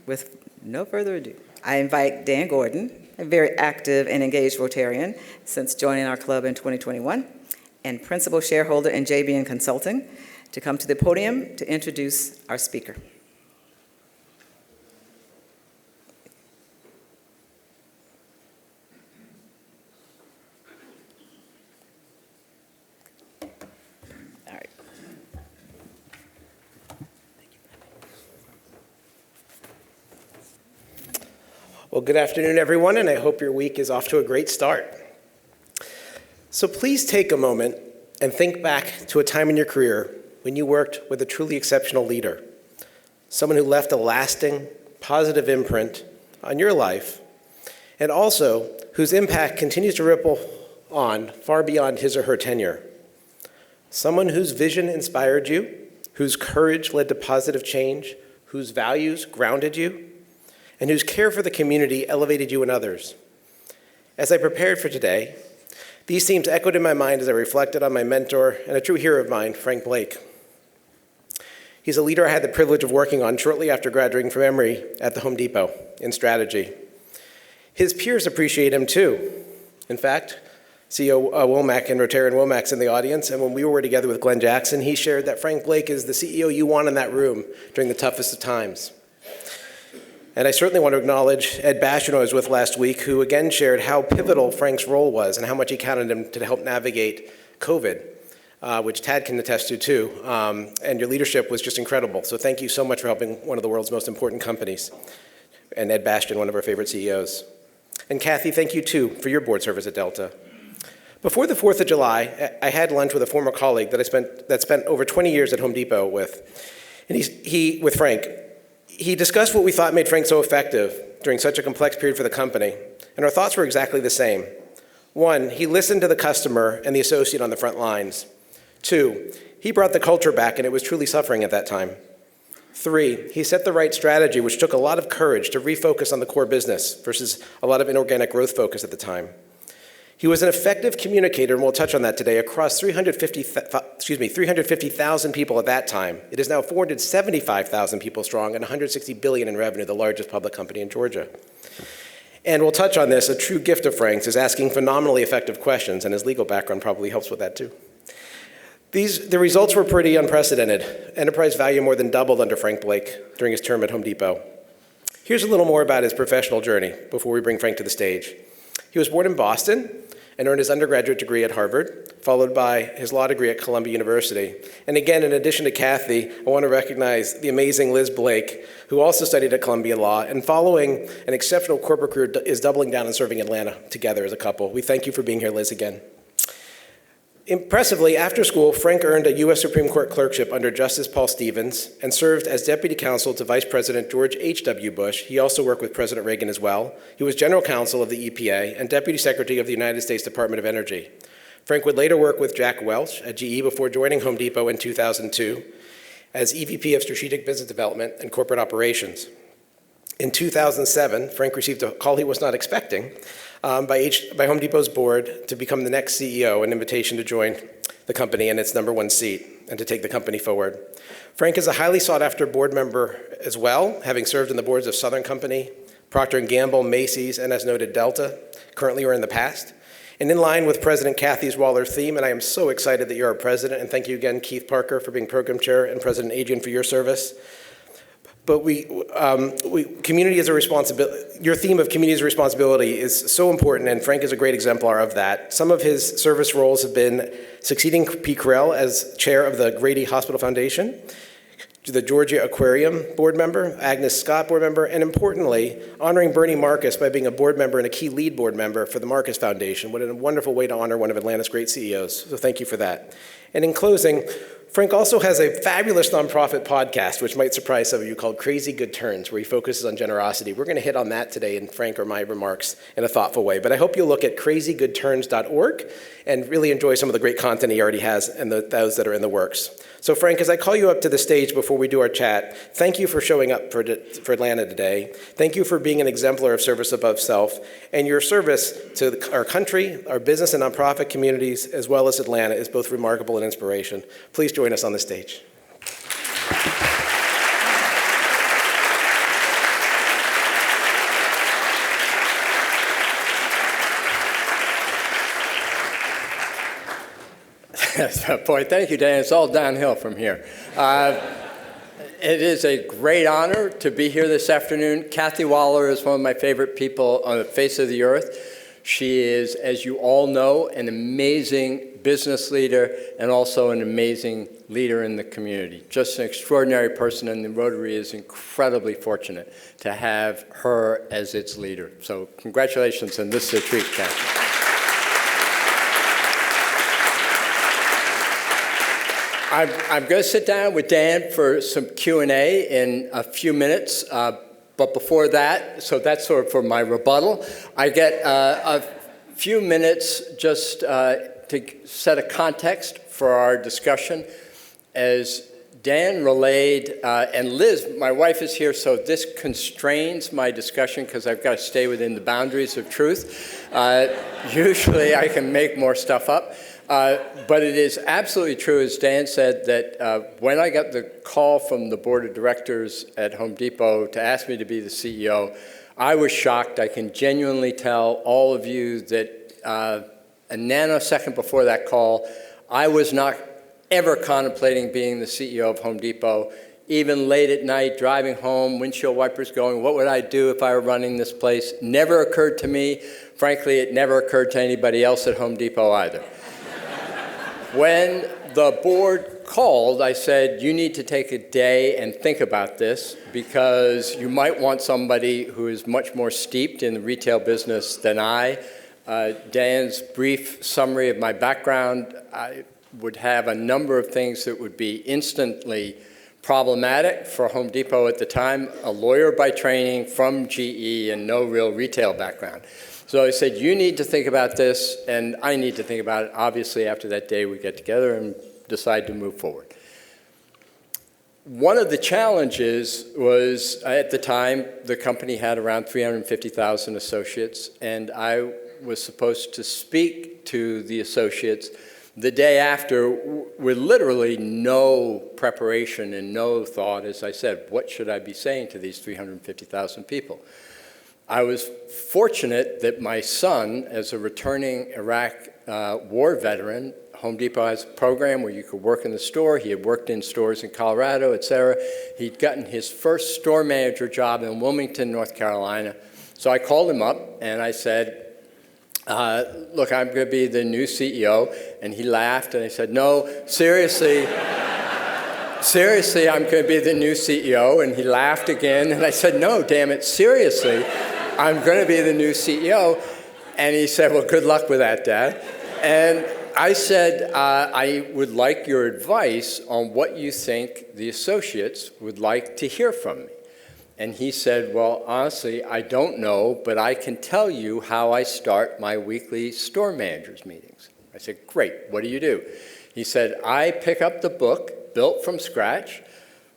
with no further ado, I invite Dan Gordon, a very active and engaged Rotarian since joining our club in 2021, and principal shareholder in JBN Consulting, to come to the podium to introduce our speaker. Well, good afternoon, everyone, and I hope your week is off to a great start. So please take a moment and think back to a time in your career when you worked with a truly exceptional leader, someone who left a lasting, positive imprint on your life, and also whose impact continues to ripple on far beyond his or her tenure. Someone whose vision inspired you, whose courage led to positive change, whose values grounded you, and whose care for the community elevated you and others. As I prepared for today, these themes echoed in my mind as I reflected on my mentor and a true hero of mine, Frank Blake. He's a leader I had the privilege of working on shortly after graduating from Emory at the Home Depot in strategy. His peers appreciate him too. In fact, CEO Womack and Rotarian Womack's in the audience, and when we were together with Glenn Jackson, he shared that Frank Blake is the CEO you want in that room during the toughest of times. And I certainly want to acknowledge Ed Bastian, who I was with last week, who again shared how pivotal Frank's role was and how much he counted him to help navigate COVID, which Tad can attest to too. And your leadership was just incredible. So thank you so much for helping one of the world's most important companies. And Ed Bastian, one of our favorite CEOs. And Kathy, thank you too for your board service at Delta. Before the 4th of July, I had lunch with a former colleague that spent over 20 years at Home Depot with. And with Frank. He discussed what we thought made Frank so effective during such a complex period for the company, and our thoughts were exactly the same. 1, he listened to the customer and the associate on the front lines. 2, he brought the culture back, and it was truly suffering at that time. 3, he set the right strategy, which took a lot of courage to refocus on the core business versus a lot of inorganic growth focus at the time. He was an effective communicator, and we'll touch on that today, across 350,000 people at that time. It is now 475,000 people strong and $160 billion in revenue, the largest public company in Georgia. And we'll touch on this. A true gift of Frank's is asking phenomenally effective questions, and his legal background probably helps with that too. The results were pretty unprecedented. Enterprise value more than doubled under Frank Blake during his term at Home Depot. Here's a little more about his professional journey before we bring Frank to the stage. He was born in Boston and earned his undergraduate degree at Harvard, followed by his law degree at Columbia University. And again, in addition to Kathy, I want to recognize the amazing Liz Blake, who also studied at Columbia Law, and following an exceptional corporate career is doubling down and serving Atlanta together as a couple. We thank you for being here, Liz, again. Impressively, after school, Frank earned a U.S. Supreme Court clerkship under Justice Paul Stevens and served as deputy counsel to Vice President George H.W. Bush. He also worked with President Reagan as well. He was general counsel of the EPA and deputy secretary of the United States Department of Energy. Frank would later work with Jack Welch at GE before joining Home Depot in 2002 as EVP of Strategic Business Development and Corporate Operations. In 2007, Frank received a call he was not expecting by Home Depot's board to become the next CEO, an invitation to join the company in its #1 seat and to take the company forward. Frank is a highly sought after board member as well, having served on the boards of Southern Company, Procter & Gamble, Macy's, and as noted, Delta, currently or in the past. And in line with President Kathy's Waller theme, and I am so excited that you're our president, and thank you again, Keith Parker, for being program chair, and President Adrian for your service. But community is a responsibility. Your theme of community as a responsibility is so important, and Frank is a great exemplar of that. Some of his service roles have been succeeding Pete Carell as chair of the Grady Hospital Foundation, to the Georgia Aquarium board member, Agnes Scott board member, and importantly, honoring Bernie Marcus by being a board member and a key lead board member for the Marcus Foundation. What a wonderful way to honor one of Atlanta's great CEOs. So thank you for that. And in closing, Frank also has a fabulous nonprofit podcast, which might surprise some of you, called Crazy Good Turns, where he focuses on generosity. We're going to hit on that today in Frank or my remarks in a thoughtful way. But I hope you'll look at crazygoodturns.org and really enjoy some of the great content he already has and those that are in the works. So Frank, as I call you up to the stage before we do our chat, thank you for showing up for Atlanta today. Thank you for being an exemplar of service above self, and your service to our country, our business and nonprofit communities, as well as Atlanta, is both remarkable and inspiration. Please join us on the stage. Boy, thank you, Dan. It's all downhill from here. It is a great honor to be here this afternoon. Kathy Waller is one of my favorite people on the face of the earth. She is, as you all know, an amazing business leader and also an amazing leader in the community. Just an extraordinary person, and the Rotary is incredibly fortunate to have her as its leader. So congratulations, and this is a treat, Kathy. I'm going to sit down with Dan for some Q&A in a few minutes, but before that, so that's sort of for my rebuttal, I get a few minutes just to set a context for our discussion. As Dan relayed, and Liz, my wife, is here, so this constrains my discussion because I've got to stay within the boundaries of truth. Usually I can make more stuff up. But it is absolutely true, as Dan said, that when I got the call from the board of directors at Home Depot to ask me to be the CEO, I was shocked. I can genuinely tell all of you that a nanosecond before that call, I was not ever contemplating being the CEO of Home Depot. Even late at night, driving home, windshield wipers going, what would I do if I were running this place? Never occurred to me. Frankly, it never occurred to anybody else at Home Depot either. When the board called, I said, you need to take a day and think about this because you might want somebody who is much more steeped in the retail business than I. Dan's brief summary of my background, I would have a number of things that would be instantly problematic for Home Depot at the time, a lawyer by training from GE and no real retail background. So I said, you need to think about this, and I need to think about it. Obviously, after that day, we get together and decide to move forward. One of the challenges was, at the time, the company had around 350,000 associates, and I was supposed to speak to the associates the day after with literally no preparation and no thought. As I said, what should I be saying to these 350,000 people? I was fortunate that my son, as a returning Iraq war veteran, Home Depot has a program where you could work in the store. He had worked in stores in Colorado, et cetera. He'd gotten his first store manager job in Wilmington, North Carolina. So I called him up and I said, look, I'm going to be the new CEO. And he laughed and I said, no, seriously, seriously, I'm going to be the new CEO. And he laughed again. And I said, no, damn it, seriously, I'm going to be the new CEO. And he said, well, good luck with that, Dad. And I said, I would like your advice on what you think the associates would like to hear from me. And he said, well, honestly, I don't know, but I can tell you how I start my weekly store managers meetings. I said, great, what do you do? He said, I pick up the book, Built from Scratch,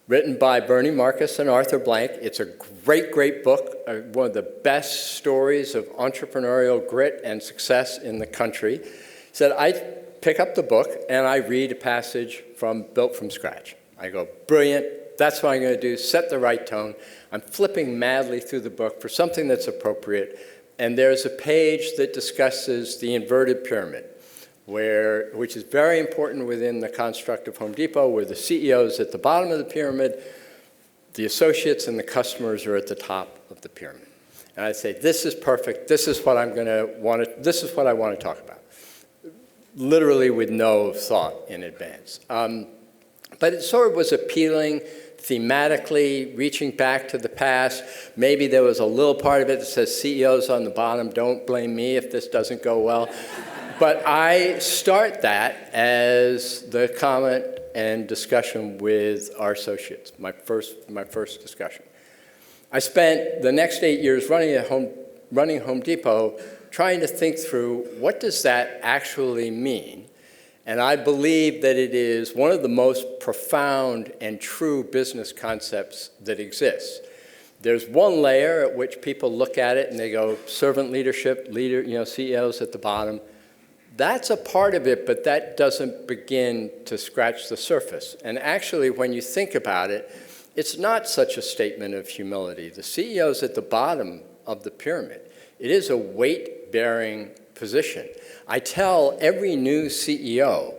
written by Bernie Marcus and Arthur Blank. It's a great, great book, one of the best stories of entrepreneurial grit and success in the country. He said, I pick up the book and I read a passage from Built from Scratch. I go, brilliant, that's what I'm going to do, set the right tone. I'm flipping madly through the book for something that's appropriate, and there's a page that discusses the inverted pyramid, which is very important within the construct of Home Depot, where the CEO is at the bottom of the pyramid, the associates and the customers are at the top of the pyramid. And I say, this is perfect, this is what this is what I want to talk about. Literally with no thought in advance. But it sort of was appealing thematically, reaching back to the past. Maybe there was a little part of it that says CEOs on the bottom, don't blame me if this doesn't go well. But I start that as the comment and discussion with our associates, my first discussion. I spent the next 8 years running Home Depot trying to think through what does that actually mean. And I believe that it is one of the most profound and true business concepts that exists. There's one layer at which people look at it and they go, servant leadership, CEOs at the bottom. That's a part of it, but that doesn't begin to scratch the surface. And actually, when you think about it, it's not such a statement of humility. The CEO's at the bottom of the pyramid. It is a weight-bearing position. I tell every new CEO,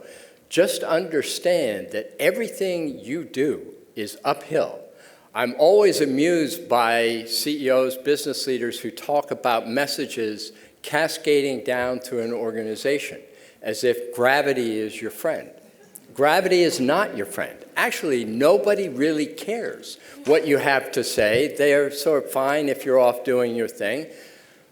just understand that everything you do is uphill. I'm always amused by CEOs, business leaders who talk about messages cascading down to an organization as if gravity is your friend. Gravity is not your friend. Actually, nobody really cares what you have to say. They are sort of fine if you're off doing your thing.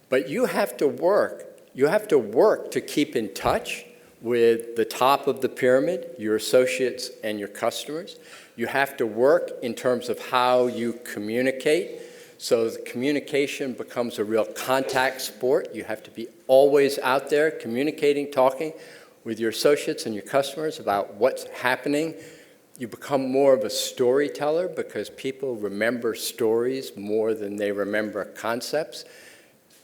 But you have to work. You have to work to keep in touch with the top of the pyramid, your associates and your customers. You have to work in terms of how you communicate. So the communication becomes a real contact sport. You have to be always out there communicating, talking with your associates and your customers about what's happening. You become more of a storyteller because people remember stories more than they remember concepts.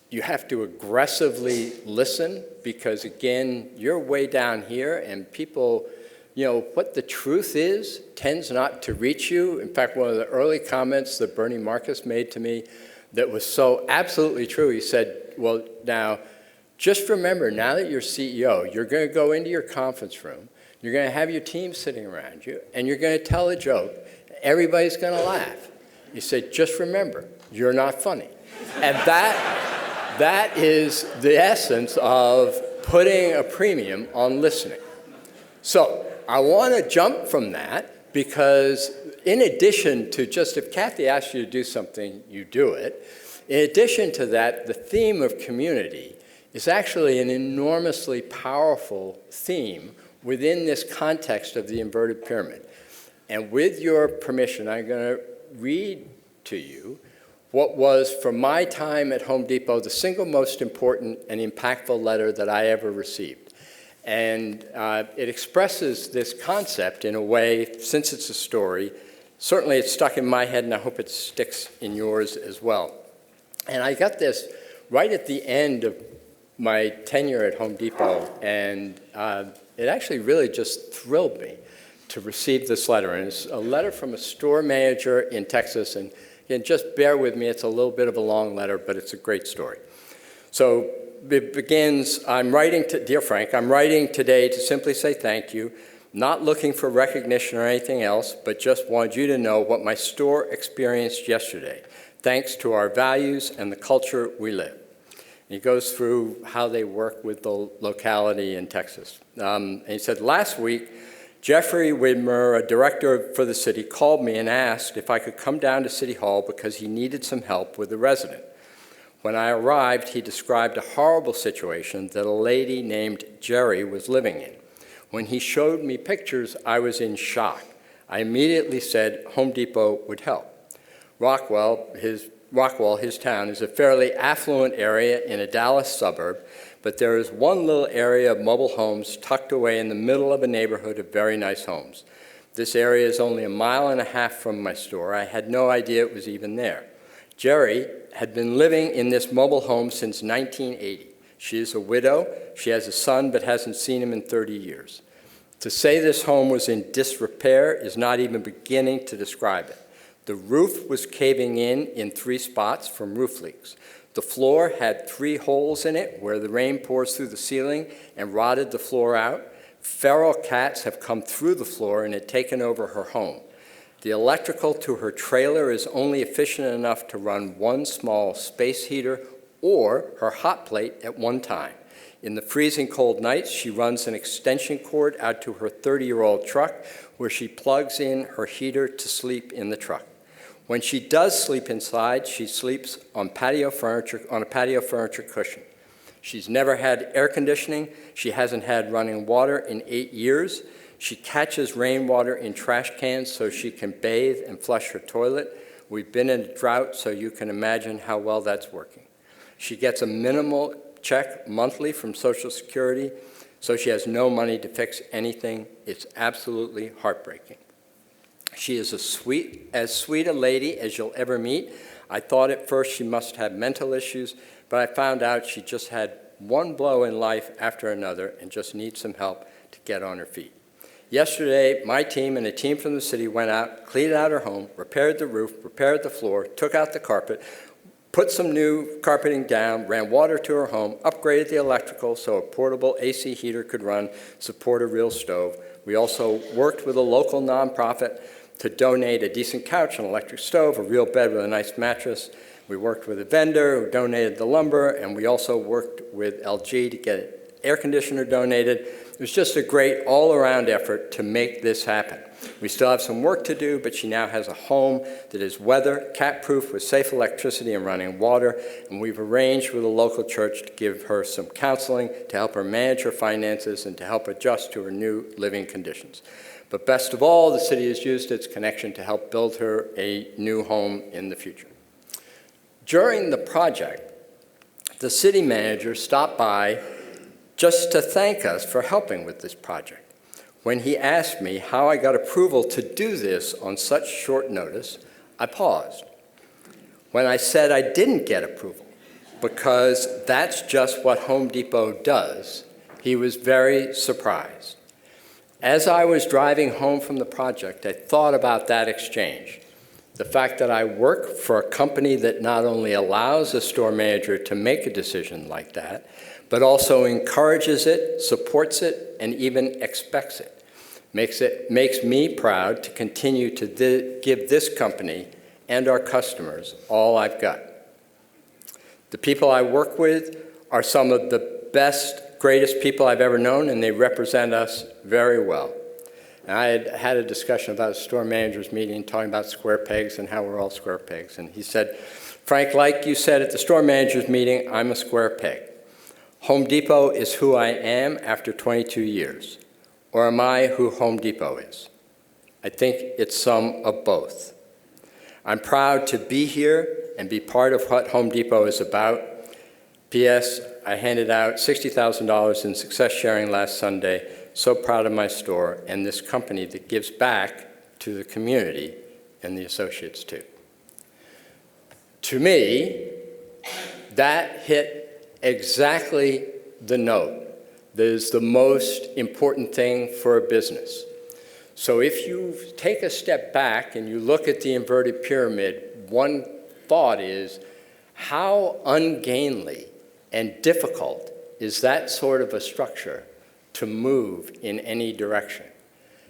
You have to aggressively listen because, again, you're way down here and people, what the truth is tends not to reach you. In fact, one of the early comments that Bernie Marcus made to me that was so absolutely true, he said, well, now, just remember, now that you're CEO, you're going to go into your conference room, you're going to have your team sitting around you, and you're going to tell a joke. Everybody's going to laugh. He said, just remember, you're not funny. And that is the essence of putting a premium on listening. So I want to jump from that because in addition to just if Kathy asks you to do something, you do it. In addition to that, the theme of community is actually an enormously powerful theme within this context of the inverted pyramid. And with your permission, I'm going to read to you what was, from my time at Home Depot, the single most important and impactful letter that I ever received. And it expresses this concept in a way, since it's a story, certainly it's stuck in my head and I hope it sticks in yours as well. And I got this right at the end of my tenure at Home Depot, and it actually really just thrilled me to receive this letter. And it's a letter from a store manager in Texas, and again, just bear with me, it's a little bit of a long letter, but it's a great story. So it begins, Dear Frank, I'm writing today to simply say thank you, not looking for recognition or anything else, but just wanted you to know what my store experienced yesterday, thanks to our values and the culture we live. And he goes through how they work with the locality in Texas. And he said, last week, Jeffrey Widmer, a director for the city, called me and asked if I could come down to City Hall because he needed some help with a resident. When I arrived, he described a horrible situation that a lady named Jerry was living in. When he showed me pictures, I was in shock. I immediately said Home Depot would help. Rockwall, his town, is a fairly affluent area in a Dallas suburb, but there is one little area of mobile homes tucked away in the middle of a neighborhood of very nice homes. This area is only 1.5 miles from my store. I had no idea it was even there. Jerry had been living in this mobile home since 1980. She is a widow. She has a son but hasn't seen him in 30 years. To say this home was in disrepair is not even beginning to describe it. The roof was caving in 3 spots from roof leaks. The floor had 3 holes in it where the rain pours through the ceiling and rotted the floor out. Feral cats have come through the floor and had taken over her home. The electrical to her trailer is only efficient enough to run 1 small space heater or her hot plate at one time. In the freezing cold nights, she runs an extension cord out to her 30-year-old truck where she plugs in her heater to sleep in the truck. When she does sleep inside, she sleeps on a patio furniture cushion. She's never had air conditioning. She hasn't had running water in 8 years. She catches rainwater in trash cans so she can bathe and flush her toilet. We've been in a drought, so you can imagine how well that's working. She gets a minimal check monthly from Social Security, so she has no money to fix anything. It's absolutely heartbreaking. She is as sweet a lady as you'll ever meet. I thought at first she must have mental issues, but I found out she just had one blow in life after another and just needs some help to get on her feet. Yesterday, my team and a team from the city went out, cleaned out her home, repaired the roof, repaired the floor, took out the carpet, put some new carpeting down, ran water to her home, upgraded the electrical so a portable AC heater could run, support a real stove, We also worked with a local nonprofit to donate a decent couch, an electric stove, a real bed with a nice mattress. We worked with a vendor who donated the lumber, and we also worked with LG to get an air conditioner donated. It was just a great all-around effort to make this happen. We still have some work to do, but she now has a home that is weather, cat-proof with safe electricity and running water, and we've arranged with a local church to give her some counseling to help her manage her finances and to help adjust to her new living conditions. But best of all, the city has used its connection to help build her a new home in the future. During the project, the city manager stopped by just to thank us for helping with this project. When he asked me how I got approval to do this on such short notice, I paused. When I said I didn't get approval, because that's just what Home Depot does, he was very surprised. As I was driving home from the project, I thought about that exchange. The fact that I work for a company that not only allows a store manager to make a decision like that, but also encourages it, supports it, and even expects it. Makes me proud to continue to give this company and our customers all I've got. The people I work with are some of the best, greatest people I've ever known, and they represent us very well. And I had a discussion about a store manager's meeting talking about square pegs and how we're all square pegs. And he said, Frank, like you said at the store manager's meeting, I'm a square peg. Home Depot is who I am after 22 years. Or am I who Home Depot is? I think it's some of both. I'm proud to be here and be part of what Home Depot is about. P.S. I handed out $60,000 in success sharing last Sunday. So proud of my store and this company that gives back to the community and the associates too. To me, that hit exactly the note that is the most important thing for a business. So if you take a step back and you look at the inverted pyramid, one thought is, how ungainly and difficult is that sort of a structure to move in any direction?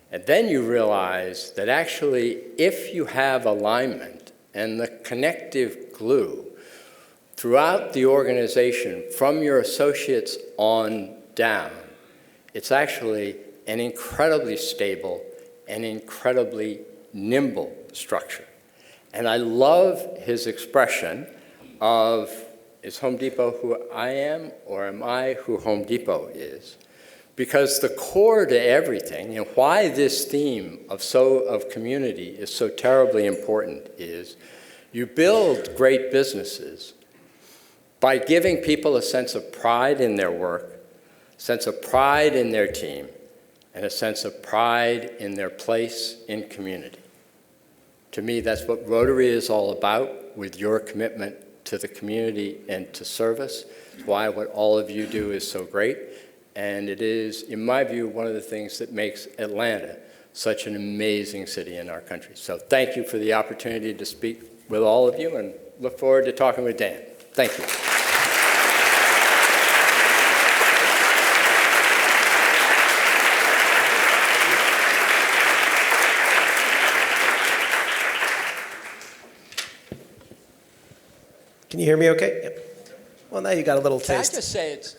And then you realize that actually, if you have alignment and the connective glue throughout the organization, from your associates on down, it's actually an incredibly stable and incredibly nimble structure. And I love his expression of, is Home Depot who I am, or am I who Home Depot is? Because the core to everything, and why this theme of community is so terribly important, is you build great businesses by giving people a sense of pride in their work, sense of pride in their team, and a sense of pride in their place in community. To me, that's what Rotary is all about, with your commitment to the community and to service. It's why what all of you do is so great. And it is, in my view, one of the things that makes Atlanta such an amazing city in our country. So thank you for the opportunity to speak with all of you, and look forward to talking with Dan. Thank you. Can you hear me okay? Yep. Well, now you got a little Can I taste. just say is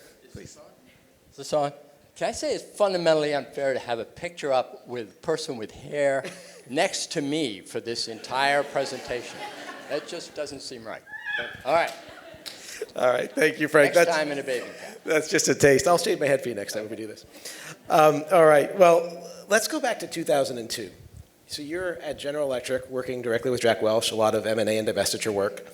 this on? Can I say it's fundamentally unfair to have a picture up with a person with hair next to me for this entire presentation? That just doesn't seem right. All right. All right, thank you, Frank. Next time in a bathing cap. That's just a taste. I'll shave my head for you next time when we do this. All right, well, let's go back to 2002. So you're at General Electric working directly with Jack Welch, a lot of M&A and divestiture work.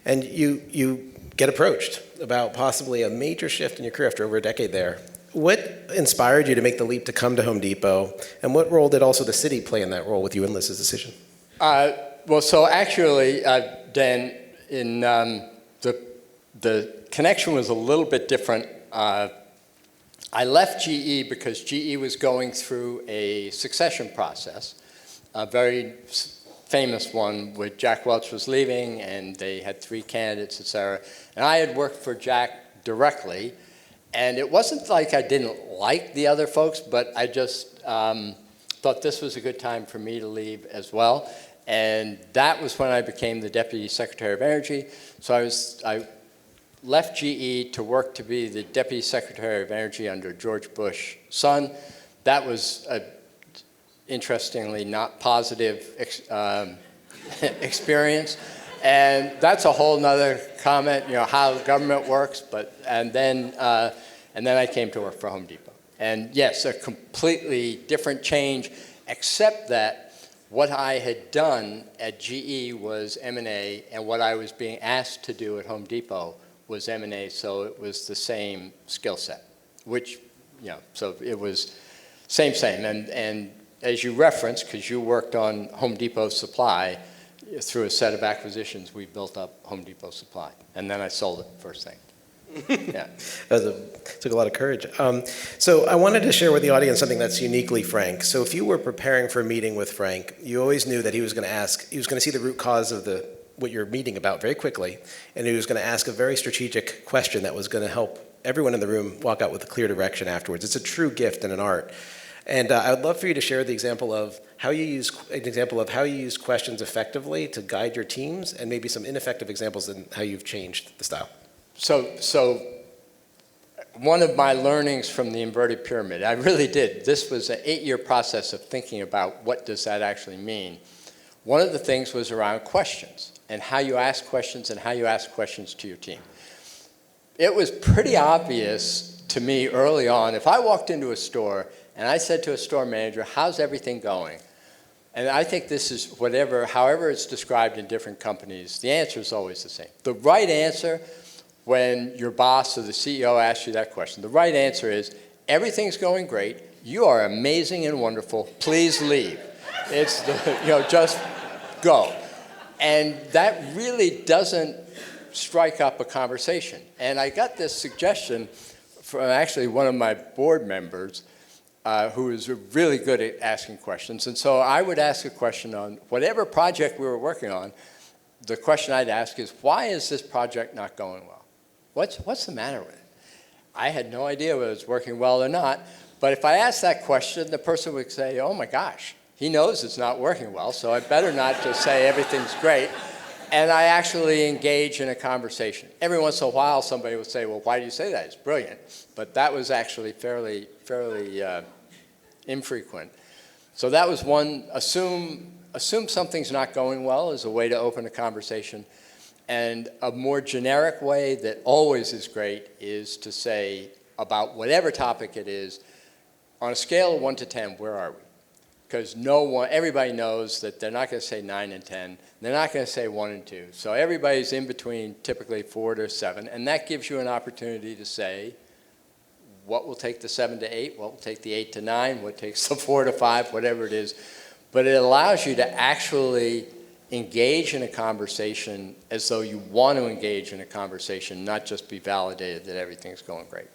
And you get approached about possibly a major shift in your career after over a decade there. What inspired you to make the leap to come to Home Depot, and what role did also the city play in that role with you and Liz's decision? Well, so actually, Dan, in the connection was a little bit different. I left GE because GE was going through a succession process, a very famous one where Jack Welch was leaving, and they had 3 candidates, et cetera. And I had worked for Jack directly, and it wasn't like I didn't like the other folks, but I just thought this was a good time for me to leave as well. And that was when I became the Deputy Secretary of Energy. So I left GE to work to be the Deputy Secretary of Energy under George Bush's son. That was a, interestingly, not positive experience. And that's a whole nother comment, how government works. And then I came to work for Home Depot. And yes, a completely different change, except that what I had done at GE was M&A, and what I was being asked to do at Home Depot was M&A, so it was the same skill set, which, so it was same. And as you referenced, because you worked on Home Depot Supply, through a set of acquisitions, we built up Home Depot Supply. And then I sold it first thing. Yeah. Took a lot of courage. So I wanted to share with the audience something that's uniquely Frank. So if you were preparing for a meeting with Frank, you always knew that he was going to see the root cause of what you're meeting about very quickly, and he was going to ask a very strategic question that was going to help everyone in the room walk out with a clear direction afterwards. It's a true gift and an art. And I would love for you to share the example of how you use questions effectively to guide your teams, and maybe some ineffective examples in how you've changed the style. So one of my learnings from the inverted pyramid, I really did. This was an 8-year process of thinking about what does that actually mean. One of the things was around questions and how you ask questions and how you ask questions to your team. It was pretty obvious to me early on, if I walked into a store and I said to a store manager, how's everything going? And I think this is however it's described in different companies, the answer is always the same. The right answer, when your boss or the CEO asks you that question, the right answer is, everything's going great, you are amazing and wonderful, please leave. It's, just go. And that really doesn't strike up a conversation. And I got this suggestion from actually one of my board members who is really good at asking questions. And so I would ask a question on whatever project we were working on. The question I'd ask is, why is this project not going well? What's the matter with it? I had no idea whether it was working well or not, but if I asked that question, the person would say, oh my gosh, he knows it's not working well, so I better not just say everything's great. And I actually engage in a conversation. Every once in a while, somebody would say, well, why do you say that? It's brilliant. But that was actually fairly infrequent. So that was one, assume something's not going well is a way to open a conversation. And a more generic way that always is great is to say about whatever topic it is, on a scale of 1 to 10, where are we? Because everybody knows that they're not going to say 9 and 10. They're not going to say 1 and 2. So everybody's in between, typically 4 to 7. And that gives you an opportunity to say what will take the 7 to 8, what will take the 8 to 9, what takes the 4 to 5, whatever it is. But it allows you to actually engage in a conversation as though you want to engage in a conversation, not just be validated that everything's going great.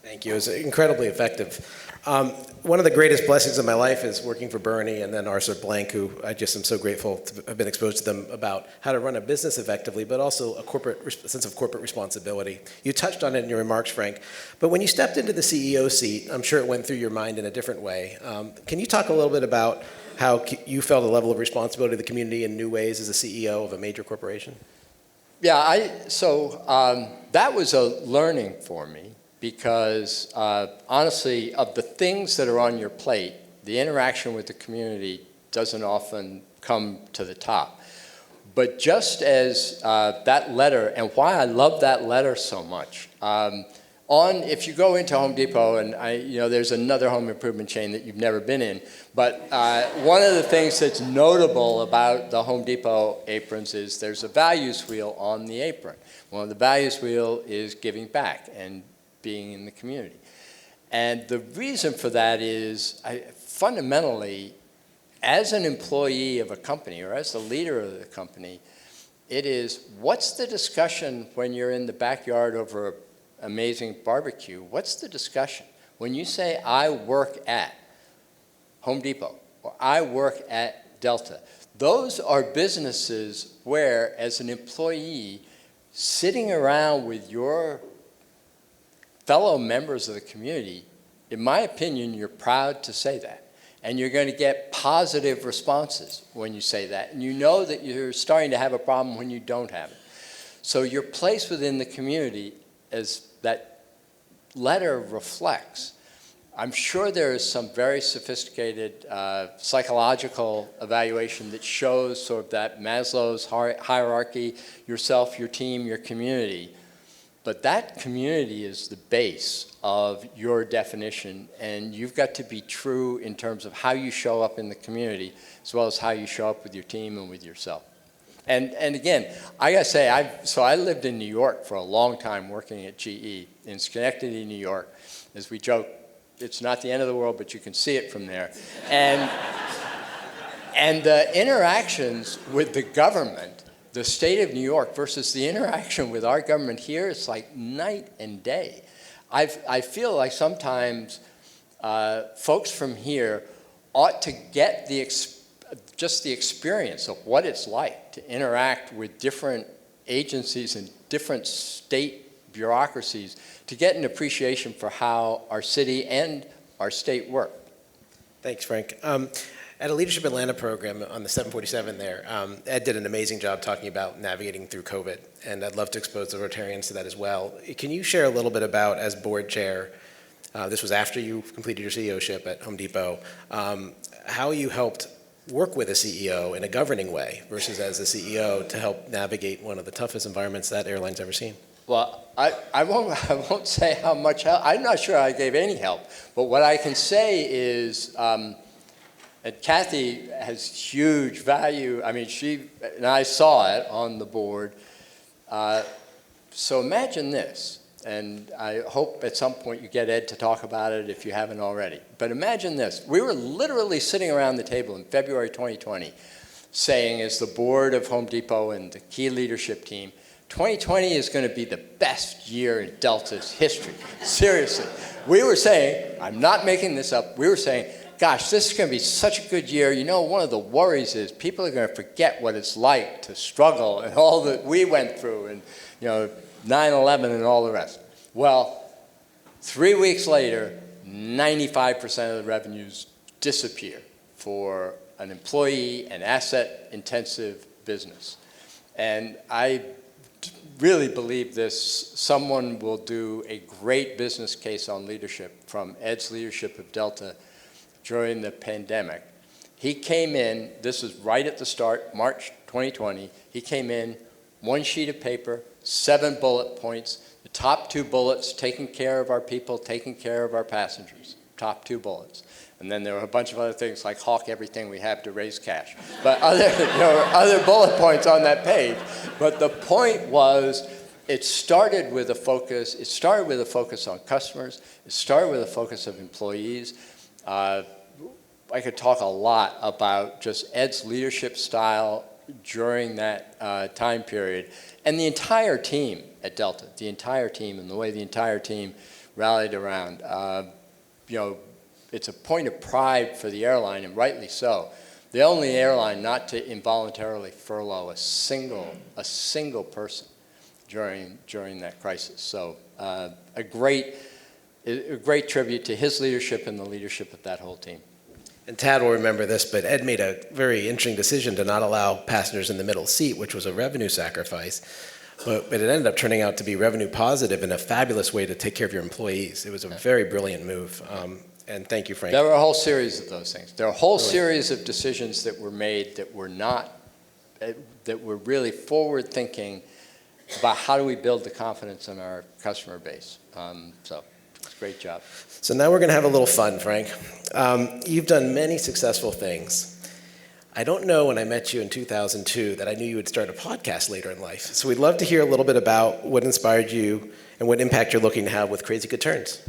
Thank you. It was incredibly effective. One of the greatest blessings of my life is working for Bernie and then Arthur Blank, who I just am so grateful to have been exposed to them about how to run a business effectively, but also a sense of corporate responsibility. You touched on it in your remarks, Frank, but when you stepped into the CEO seat, I'm sure it went through your mind in a different way. Can you talk a little bit about how you felt a level of responsibility to the community in new ways as a CEO of a major corporation? Yeah, that was a learning for me. Because honestly, of the things that are on your plate, the interaction with the community doesn't often come to the top. But just as that letter, and why I love that letter so much, if you go into Home Depot, and there's another home improvement chain that you've never been in, but one of the things that's notable about the Home Depot aprons is there's a values wheel on the apron. One of the values wheel is giving back and being in the community. And the reason for that is, fundamentally, as an employee of a company or as the leader of the company, it is, what's the discussion when you're in the backyard over an amazing barbecue? What's the discussion? When you say, I work at Home Depot or I work at Delta, those are businesses where, as an employee, sitting around with your fellow members of the community, in my opinion, you're proud to say that. And you're going to get positive responses when you say that. And you know that you're starting to have a problem when you don't have it. So your place within the community, as that letter reflects, I'm sure there is some very sophisticated psychological evaluation that shows sort of that Maslow's hierarchy, yourself, your team, your community. But that community is the base of your definition, and you've got to be true in terms of how you show up in the community, as well as how you show up with your team and with yourself. And again, I gotta say, I lived in New York for a long time working at GE in Schenectady, New York. As we joke, it's not the end of the world, but you can see it from there. And the interactions with the government, the state of New York versus the interaction with our government here, it's like night and day. I feel like sometimes folks from here ought to get just the experience of what it's like to interact with different agencies and different state bureaucracies to get an appreciation for how our city and our state work. Thanks, Frank. At a Leadership Atlanta program on the 747 there, Ed did an amazing job talking about navigating through COVID, and I'd love to expose the Rotarians to that as well. Can you share a little bit about, as board chair, this was after you completed your CEOship at Home Depot, how you helped work with a CEO in a governing way versus as a CEO to help navigate one of the toughest environments that airline's ever seen? Well, I won't say how much help. I'm not sure I gave any help, but what I can say is, and Kathy has huge value. I mean, and I saw it on the board. So imagine this, and I hope at some point you get Ed to talk about it if you haven't already. But imagine this. We were literally sitting around the table in February 2020 saying, as the board of Home Depot and the key leadership team, 2020 is going to be the best year in Delta's history. Seriously. We were saying, I'm not making this up, we were saying, gosh, this is going to be such a good year. You know, one of the worries is people are going to forget what it's like to struggle and all that we went through and, 9/11 and all the rest. Well, 3 weeks later, 95% of the revenues disappear for an employee and asset-intensive business. And I really believe someone will do a great business case on leadership from Ed's leadership of Delta during the pandemic. He came in, this was right at the start, March 2020, he came in, one sheet of paper, 7 bullet points, the top 2 bullets, taking care of our people, taking care of our passengers, top 2 bullets. And then there were a bunch of other things like hawk everything we have to raise cash. But there were other bullet points on that page. But the point was, it started with a focus on customers, it started with a focus of employees. I could talk a lot about just Ed's leadership style during that time period, and the entire team at Delta, the entire team, and the way the entire team rallied around. It's a point of pride for the airline, and rightly so. The only airline not to involuntarily furlough a single person during that crisis. So a great tribute to his leadership and the leadership of that whole team. And Tad will remember this, but Ed made a very interesting decision to not allow passengers in the middle seat, which was a revenue sacrifice. But it ended up turning out to be revenue positive and a fabulous way to take care of your employees. It was a very brilliant move. And thank you, Frank. There were a whole series of those things. There were a whole series of decisions that were made that were really forward-thinking about how do we build the confidence in our customer base. So it's a great job. So now we're going to have a little fun, Frank. You've done many successful things. I don't know when I met you in 2002 that I knew you would start a podcast later in life. So we'd love to hear a little bit about what inspired you and what impact you're looking to have with Crazy Good Turns.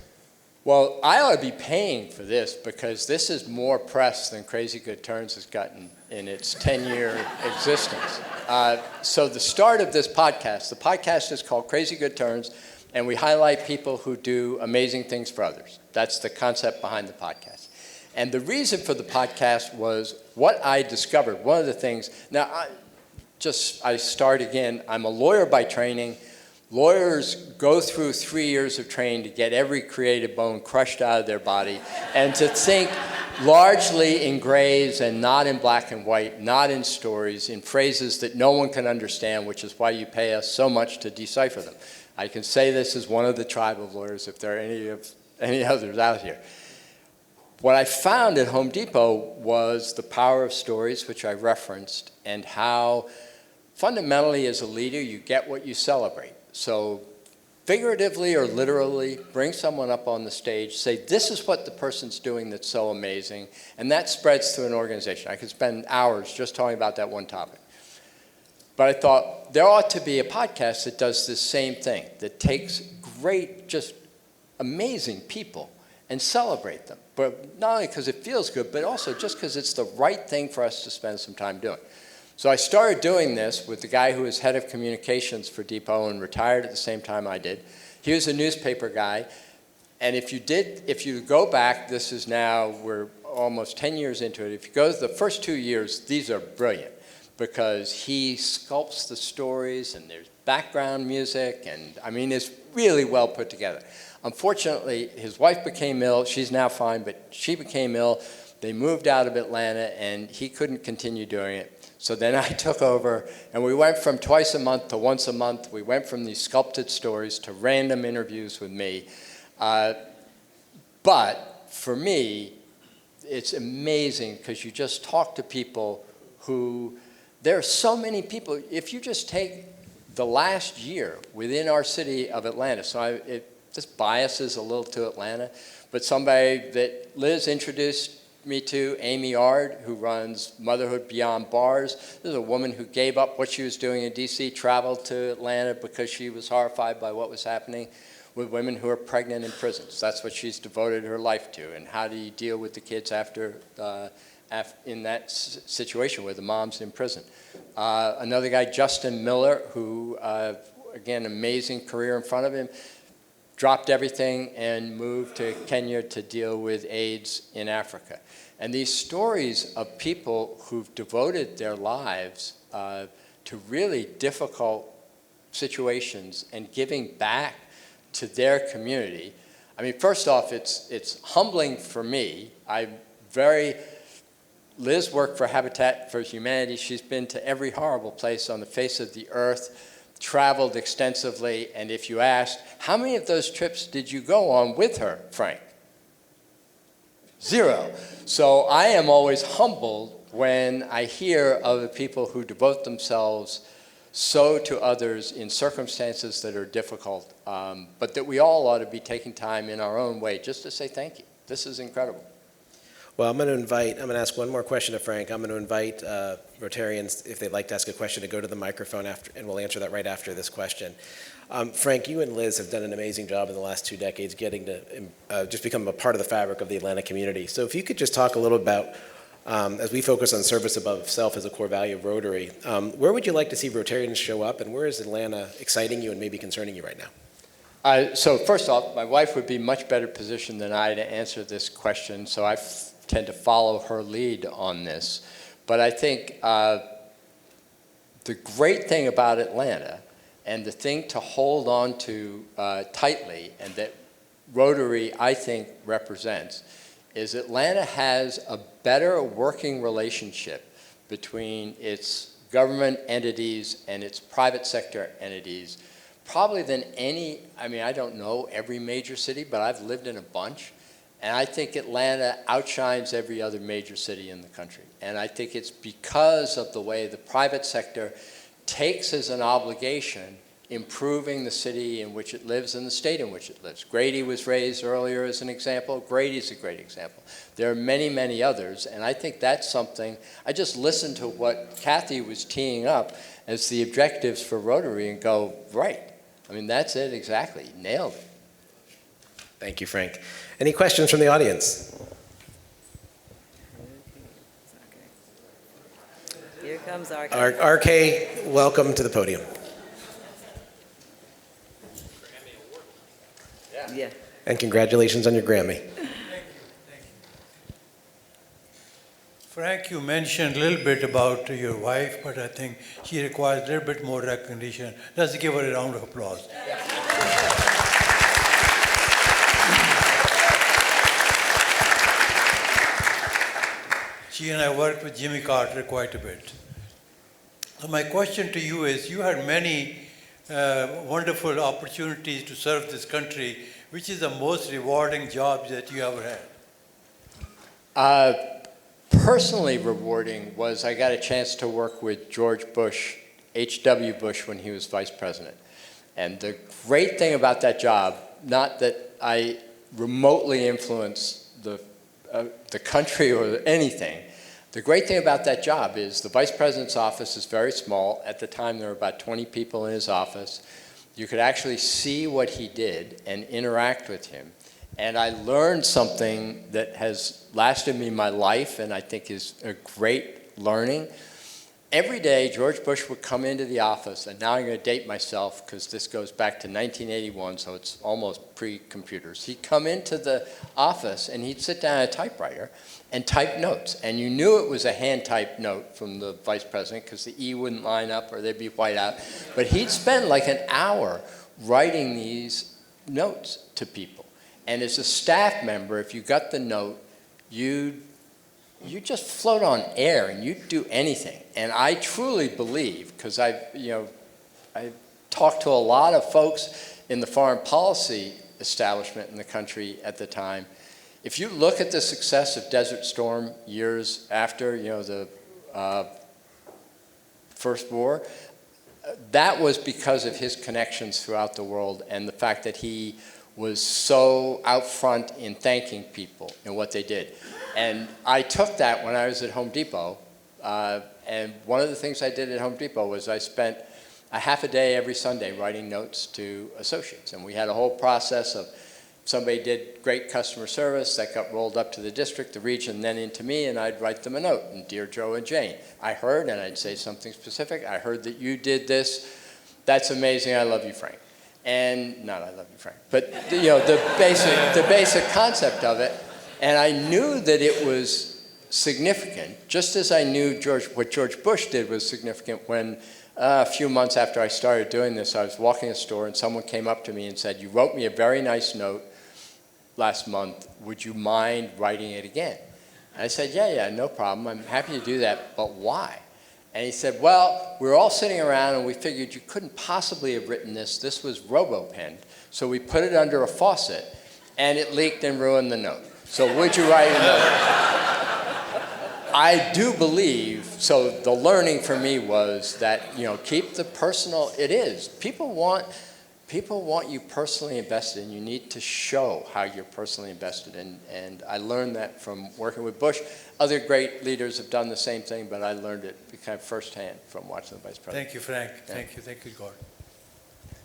Well, I ought to be paying for this because this is more press than Crazy Good Turns has gotten in its 10-year existence. So the start of this podcast, the podcast is called Crazy Good Turns, and we highlight people who do amazing things for others. That's the concept behind the podcast. And the reason for the podcast was what I discovered. One of the things, now I start again, I'm a lawyer by training, Lawyers go through 3 years of training to get every creative bone crushed out of their body and to think largely in grays and not in black and white, not in stories, in phrases that no one can understand, which is why you pay us so much to decipher them. I can say this as one of the tribe of lawyers if there are any others out here. What I found at Home Depot was the power of stories, which I referenced, and how fundamentally as a leader you get what you celebrate. So figuratively or literally, bring someone up on the stage, say this is what the person's doing that's so amazing, and that spreads through an organization. I could spend hours just talking about that one topic. But I thought there ought to be a podcast that does this same thing, that takes great, just amazing people and celebrate them. But not only because it feels good, but also just because it's the right thing for us to spend some time doing. So I started doing this with the guy who was head of communications for Depot and retired at the same time I did. He was a newspaper guy, and if you go back, this is now, we're almost 10 years into it. If you go to the first 2 years, these are brilliant because he sculpts the stories and there's background music, and I mean, it's really well put together. Unfortunately, his wife became ill. She's now fine, but she became ill. They moved out of Atlanta, and he couldn't continue doing it. So then I took over, and we went from twice a month to once a month. We went from these sculpted stories to random interviews with me. But for me, it's amazing because you just talk to people who, there are so many people. If you just take the last year within our city of Atlanta, so this biases a little to Atlanta, but somebody that Liz introduced me to, Amy Ard, who runs Motherhood Beyond Bars. This is a woman who gave up what she was doing in DC, traveled to Atlanta because she was horrified by what was happening with women who are pregnant in prisons. That's what she's devoted her life to. And how do you deal with the kids after in that situation where the mom's in prison? Another guy, Justin Miller, who, again, amazing career in front of him, dropped everything and moved to Kenya to deal with AIDS in Africa. And these stories of people who've devoted their lives to really difficult situations and giving back to their community. I mean, first off, it's humbling for me. Liz worked for Habitat for Humanity. She's been to every horrible place on the face of the earth, traveled extensively, and if you asked, how many of those trips did you go on with her, Frank? 0. So I am always humbled when I hear of the people who devote themselves so to others in circumstances that are difficult, but that we all ought to be taking time in our own way just to say thank you. This is incredible. Well, I'm going to ask one more question to Frank. I'm going to invite Rotarians, if they'd like to ask a question, to go to the microphone after, and we'll answer that right after this question. Frank, you and Liz have done an amazing job in the last 2 decades getting to just become a part of the fabric of the Atlanta community. So if you could just talk a little about, as we focus on service above self as a core value of Rotary, where would you like to see Rotarians show up, and where is Atlanta exciting you and maybe concerning you right now? So first off, my wife would be much better positioned than I to answer this question, so I tend to follow her lead on this. But I think the great thing about Atlanta, and the thing to hold on to tightly, and that Rotary, I think, represents, is Atlanta has a better working relationship between its government entities and its private sector entities, probably than any, I mean, I don't know every major city, but I've lived in a bunch. And I think Atlanta outshines every other major city in the country. And I think it's because of the way the private sector takes as an obligation improving the city in which it lives and the state in which it lives. Grady was raised earlier as an example. Grady's a great example. There are many, many others, and I think that's something. I just listened to what Kathy was teeing up as the objectives for Rotary and go, right. I mean, that's it exactly. Nailed it. Thank you, Frank. Any questions from the audience? Here comes RK. RK, welcome to the podium. Yeah. And congratulations on your Grammy. Frank, Frank, you mentioned a little bit about your wife, but I think she requires a little bit more recognition. Let's give her a round of applause. She and I worked with Jimmy Carter quite a bit. So my question to you is, you had many wonderful opportunities to serve this country. Which is the most rewarding job that you ever had? Personally rewarding was I got a chance to work with George Bush, H.W. Bush, when he was vice president. And the great thing about that job, not that I remotely influenced the country or anything, the great thing about that job is the vice president's office is very small. At the time, there were about 20 people in his office. You could actually see what he did and interact with him. And I learned something that has lasted me my life and I think is a great learning. Every day, George Bush would come into the office, and now I'm going to date myself because this goes back to 1981, so it's almost pre-computers. He'd come into the office and he'd sit down at a typewriter and type notes. And you knew it was a hand-typed note from the vice president because the E wouldn't line up or they'd be white out. But he'd spend like an hour writing these notes to people. And as a staff member, if you got the note, you just float on air and you'd do anything. And I truly believe, because I talked to a lot of folks in the foreign policy establishment in the country at the time. If you look at the success of Desert Storm years after, the first war, that was because of his connections throughout the world and the fact that he was so out front in thanking people and what they did. And I took that when I was at Home Depot, and one of the things I did at Home Depot was I spent a half a day every Sunday writing notes to associates. And we had a whole process of somebody did great customer service, that got rolled up to the district, the region, then into me, and I'd write them a note. And Dear Joe and Jane, I heard, and I'd say something specific, I heard that you did this. That's amazing, I love you, Frank. And, not I love you, Frank, but the basic concept of it. And I knew that it was significant, just as I knew what George Bush did was significant when a few months after I started doing this, I was walking a store and someone came up to me and said, you wrote me a very nice note last month, would you mind writing it again? And I said, yeah, no problem, I'm happy to do that, but why? And he said, well, we were all sitting around and we figured you couldn't possibly have written this. This was robo-penned. So we put it under a faucet and it leaked and ruined the note. So would you write a note? I do believe, so the learning for me was that, keep the personal, it is. People want you personally invested, and you need to show how you're personally invested. And I learned that from working with Bush. Other great leaders have done the same thing, but I learned it kind of firsthand from watching the vice president. Thank you, Frank. Yeah. Thank you, Gordon.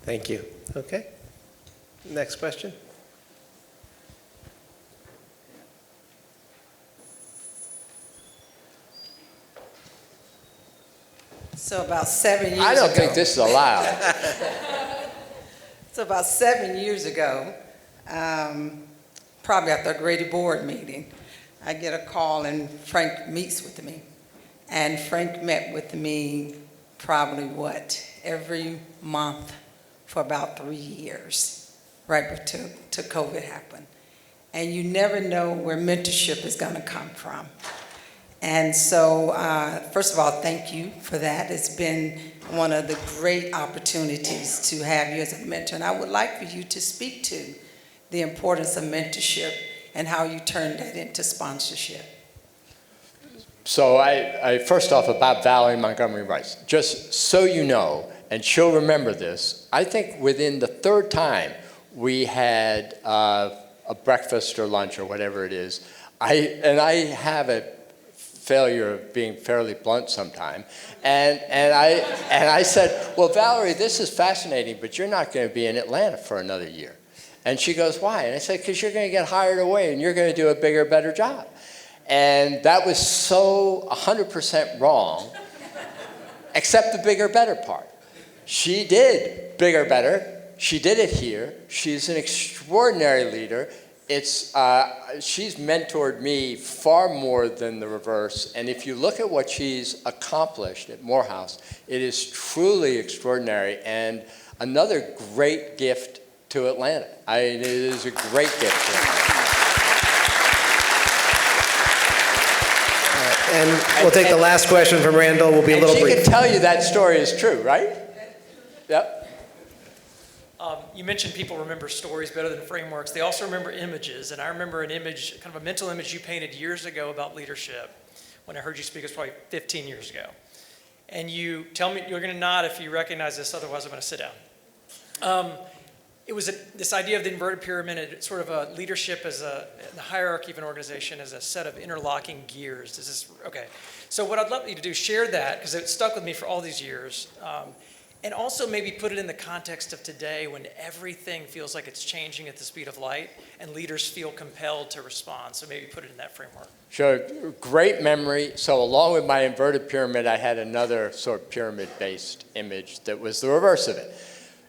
Thank you. Okay. Next question. So about 7 years ago. I don't think this is allowed. So about 7 years ago, probably after a Grady board meeting, I get a call and Frank meets with me. And Frank met with me probably every month for about 3 years, right before COVID happened. And you never know where mentorship is going to come from. And so, first of all, thank you for that. It's been one of the great opportunities to have you as a mentor. And I would like for you to speak to the importance of mentorship and how you turn that into sponsorship. So I first off, about Valerie Montgomery Rice, just so you know, and she'll remember this, I think within the third time we had a breakfast or lunch or whatever it is, I have a failure of being fairly blunt sometime, and I said, well, Valerie, this is fascinating, but you're not going to be in Atlanta for another year. And she goes, why? And I said, because you're going to get hired away and you're going to do a bigger, better job. And that was so 100% wrong, except the bigger, better part. She did bigger, better. She did it here. She's an extraordinary leader. she's mentored me far more than the reverse. And if you look at what she's accomplished at Morehouse, it is truly extraordinary and another great gift to Atlanta. It is a great gift to Atlanta. And we'll take the last question from Randall. We'll be a little she brief. can tell you that story is true, right? Yep. You mentioned people remember stories better than frameworks. They also remember images, and I remember an image, kind of a mental image you painted years ago about leadership. When I heard you speak, it was probably 15 years ago. And you tell me, you're going to nod if you recognize this, otherwise I'm going to sit down. It was this idea of the inverted pyramid, and sort of a leadership as the hierarchy of an organization as a set of interlocking gears. Okay. So what I'd love you to do is share that, because it stuck with me for all these years. And also maybe put it in the context of today when everything feels like it's changing at the speed of light and leaders feel compelled to respond. So maybe put it in that framework. Sure, great memory. So along with my inverted pyramid, I had another sort of pyramid-based image that was the reverse of it.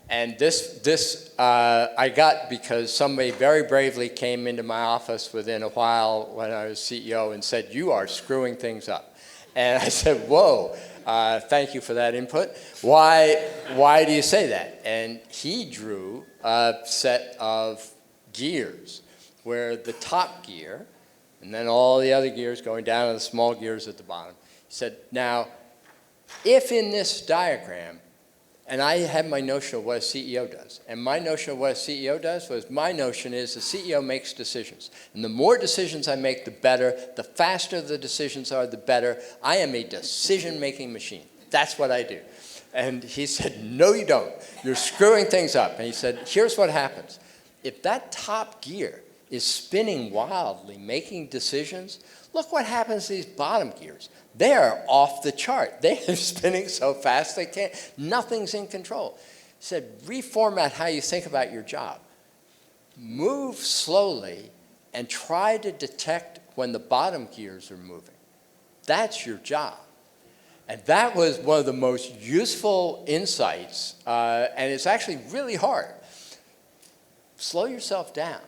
And this I got because somebody very bravely came into my office within a while when I was CEO and said, "You are screwing things up." And I said, "Whoa. Thank you for that input. Why do you say that?" And he drew a set of gears where the top gear, and then all the other gears going down to the small gears at the bottom. He said, now, if in this diagram, and I had my notion of what a CEO does, and my notion of what a CEO does was, my notion is the CEO makes decisions. And the more decisions I make, the better. The faster the decisions are, the better. I am a decision-making machine. That's what I do. And he said, no, you don't. You're screwing things up. And he said, here's what happens. If that top gear is spinning wildly, making decisions, look what happens to these bottom gears. They are off the chart. They are spinning so fast they can't, nothing's in control. He said, reformat how you think about your job. Move slowly and try to detect when the bottom gears are moving. That's your job. And that was one of the most useful insights, and it's actually really hard. Slow yourself down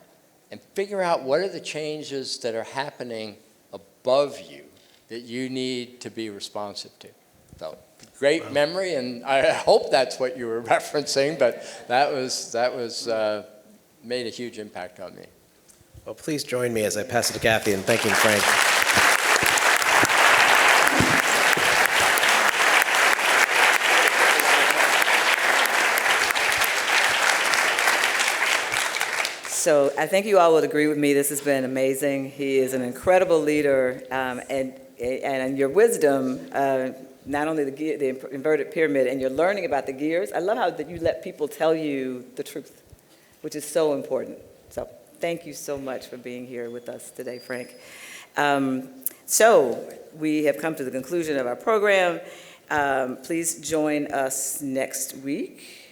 and figure out what are the changes that are happening above you that you need to be responsive to. So, great memory, and I hope that's what you were referencing, but that was made a huge impact on me. Well, please join me as I pass it to Kathy in thanking Frank. So I think you all would agree with me. This has been amazing. He is an incredible leader, and your wisdom, not only the inverted pyramid, and you're learning about the gears. I love how that you let people tell you the truth, which is so important. So thank you so much for being here with us today, Frank. So we have come to the conclusion of our program. Please join us next week,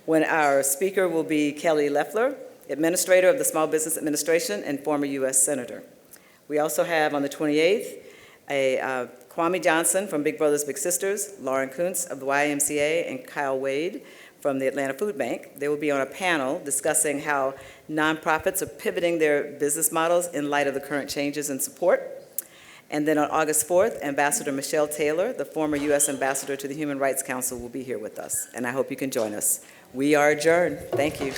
when our speaker will be Kelly Loeffler, Administrator of the Small Business Administration and former U.S. Senator. We also have on the 28th, Kwame Johnson from Big Brothers Big Sisters, Lauren Kuntz of the YMCA, and Kyle Wade from the Atlanta Food Bank. They will be on a panel discussing how nonprofits are pivoting their business models in light of the current changes in support. And then on August 4th, Ambassador Michelle Taylor, the former U.S. Ambassador to the Human Rights Council, will be here with us. And I hope you can join us. We are adjourned. Thank you.